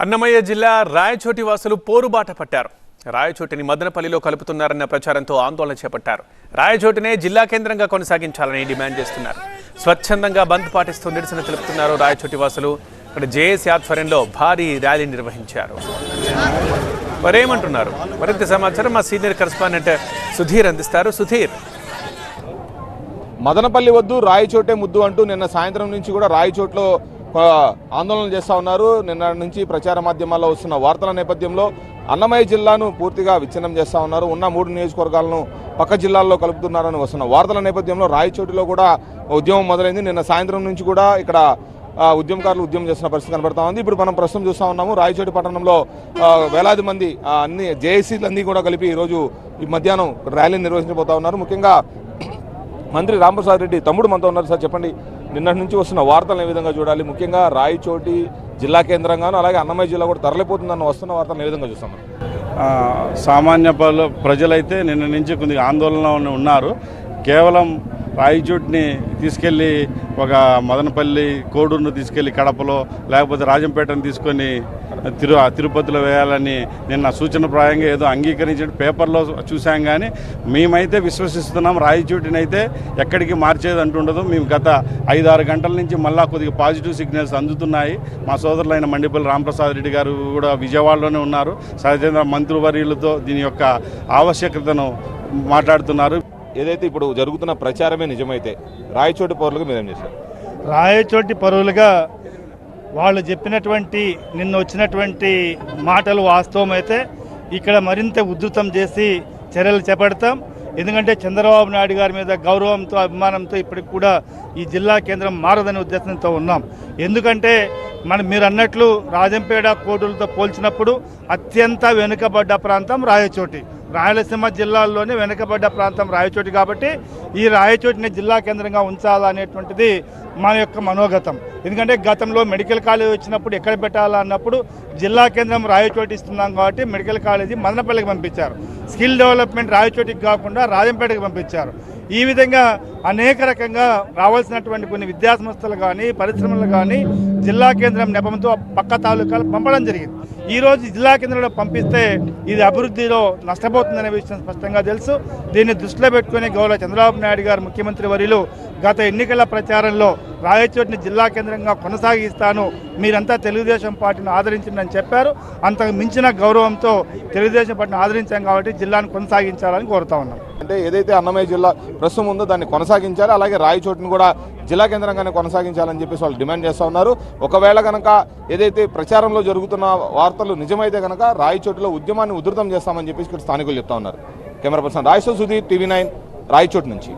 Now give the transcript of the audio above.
అన్నమయ్య జిల్లా రాయచోటి వాసులు పోరుబాట పట్టారు. రాయచోటిని మదనపల్లిలో కలుపుతున్నారన్న ప్రచారంతో ఆందోళన చేపట్టారు. రాయచోటినే జిల్లా కేంద్రంగా కొనసాగించాలని డిమాండ్ చేస్తున్నారు. స్వచ్ఛందంగా బంద్ పాటిస్తూ నిరసన తెలుపుతున్నారు రాయచోటి వాసులు. ఇక్కడ జేఏసీ ఆధ్వర్యంలో భారీ ర్యాలీ నిర్వహించారు. మరేమంటున్నారు మరింత సమాచారం మా సీనియర్ కరెస్పాండెంట్ సుధీర్ అందిస్తారు. సుధీర్, మదనపల్లి వద్దు రాయచోటే ముద్దు అంటూ నిన్న సాయంత్రం నుంచి కూడా రాయచోట్లో ఆందోళన చేస్తూ ఉన్నారు. నిన్న నుంచి ప్రచార మాధ్యమాల్లో వస్తున్న వార్తల నేపథ్యంలో అన్నమయ్య జిల్లాను పూర్తిగా విచ్ఛిన్నం చేస్తూ ఉన్నారు. ఉన్న 3 నియోజకవర్గాలను పక్క జిల్లాల్లో కలుపుతున్నారని వస్తున్న వార్తల నేపథ్యంలో రాయచోటిలో కూడా ఉద్యమం మొదలైంది. నిన్న సాయంత్రం నుంచి కూడా ఇక్కడ ఉద్యమకారులు ఉద్యమం చేస్తున్న పరిస్థితి కనబడతా ఉంది. ఇప్పుడు మనం ప్రస్తుతం చూస్తూ ఉన్నాము రాయచోటి పట్టణంలో వేలాది మంది అన్ని జేఏసీలన్నీ కూడా కలిపి ఈరోజు ఈ మధ్యాహ్నం ర్యాలీ నిర్వహించబోతా ఉన్నారు. ముఖ్యంగా మంత్రి రాంప్రసాద్ రెడ్డి తమ్ముడు మనతో ఉన్నారు. సార్ చెప్పండి, నిన్నటి నుంచి వస్తున్న వార్తలను ఏ విధంగా చూడాలి? ముఖ్యంగా రాయచోటి జిల్లా కేంద్రంగాను అలాగే అన్నమయ్య జిల్లా కూడా తరలిపోతుందన్న వస్తున్న వార్తలను ఏ విధంగా చూస్తాం? సామాన్య ప్రజలైతే నిన్న నుంచి కొద్దిగా ఆందోళనలో ఉన్నారు. కేవలం రాయచోటిని తీసుకెళ్ళి ఒక మదనపల్లి కోడూరును తీసుకెళ్ళి కడపలో లేకపోతే రాజంపేటను తీసుకొని తిరుపతిలో వేయాలని నిన్న సూచనప్రాయంగా ఏదో అంగీకరించిన పేపర్లో చూసాం. కానీ మేమైతే విశ్వసిస్తున్నాం రాయచోటిని అయితే ఎక్కడికి మార్చేది అంటుండదు. మేము గత 5-6 గంటల నుంచి మళ్ళా కొద్దిగా పాజిటివ్ సిగ్నల్స్ అందుతున్నాయి. మా సోదరులైన మండిపల్లి రాంప్రసాద్ రెడ్డి గారు కూడా విజయవాడలోనే ఉన్నారు. సహజంగా మంత్రివర్యులతో దీని యొక్క ఆవశ్యకతను మాట్లాడుతున్నారు. ఏదైతే ఇప్పుడు జరుగుతున్న ప్రచారమే నిజమైతే రాయచోటి పౌరులుగా మీరేం చేశారు? రాయచోటి పౌరులుగా వాళ్ళు చెప్పినటువంటి నిన్న వచ్చినటువంటి మాటలు వాస్తవమైతే ఇక్కడ మరింత ఉధృతం చేసి చర్యలు చేపడతాం. ఎందుకంటే చంద్రబాబు నాయుడు గారి మీద గౌరవంతో అభిమానంతో ఇప్పటికి కూడా ఈ జిల్లా కేంద్రం మారదనే ఉద్దేశంతో ఉన్నాం. ఎందుకంటే మీరు అన్నట్లు రాజంపేట కోటూరుతో పోల్చినప్పుడు అత్యంత వెనుకబడ్డ ప్రాంతం రాయచోటి. రాయలసీమ జిల్లాల్లోనే వెనుకబడ్డ ప్రాంతం రాయచోటి. కాబట్టి ఈ రాయచోటిని జిల్లా కేంద్రంగా ఉంచాలనేటువంటిది మన యొక్క మనోగతం. ఎందుకంటే గతంలో మెడికల్ కాలేజీ వచ్చినప్పుడు ఎక్కడ పెట్టాలన్నప్పుడు జిల్లా కేంద్రం రాయచోటి ఇస్తున్నాం కాబట్టి మెడికల్ కాలేజీ మదనపల్లికి పంపించారు. స్కిల్ డెవలప్మెంట్ రాయచోటికి కాకుండా రాజంపేటకి పంపించారు. ఈ విధంగా అనేక రకంగా రావాల్సినటువంటి కొన్ని విద్యాసంస్థలు కానీ పరిశ్రమలు కానీ జిల్లా కేంద్రం నెపంతో పక్క తాలూకాలు పంపడం జరిగింది. ఈరోజు జిల్లా కేంద్రంలో పంపిస్తే ఇది అభివృద్ధిలో నష్టపోతుందనే విషయం స్పష్టంగా తెలుసు. దీన్ని దృష్టిలో పెట్టుకుని గౌరవ చంద్రబాబు నాయుడు గారు ముఖ్యమంత్రి వర్యులు గత ఎన్నికల ప్రచారంలో రాయచోటిని జిల్లా కేంద్రంగా కొనసాగిస్తాను, మీరంతా తెలుగుదేశం పార్టీని ఆదరించిందని చెప్పారు. అంతకు మించిన గౌరవంతో తెలుగుదేశం పార్టీని ఆదరించాం కాబట్టి జిల్లాను కొనసాగించాలని కోరుతా ఉన్నాం. అంటే ఏదైతే అన్నమయ్య జిల్లా ప్రస్తుతం ఉందో దాన్ని కొనసాగించాలి, అలాగే రాయచోటిని కూడా జిల్లా కేంద్రంగానే కొనసాగించాలని చెప్పేసి వాళ్ళు డిమాండ్ చేస్తూ ఉన్నారు. ఒకవేళ కనుక ఏదైతే ప్రచారంలో జరుగుతున్న వార్తలు నిజమైతే కనుక రాయచోటిలో ఉద్యమాన్ని ఉధృతం చేస్తామని చెప్పేసి ఇక్కడ స్థానికులు చెప్తా ఉన్నారు. Camera person Rayachoti Sudheer, TV9 Rayachoti నుంచి.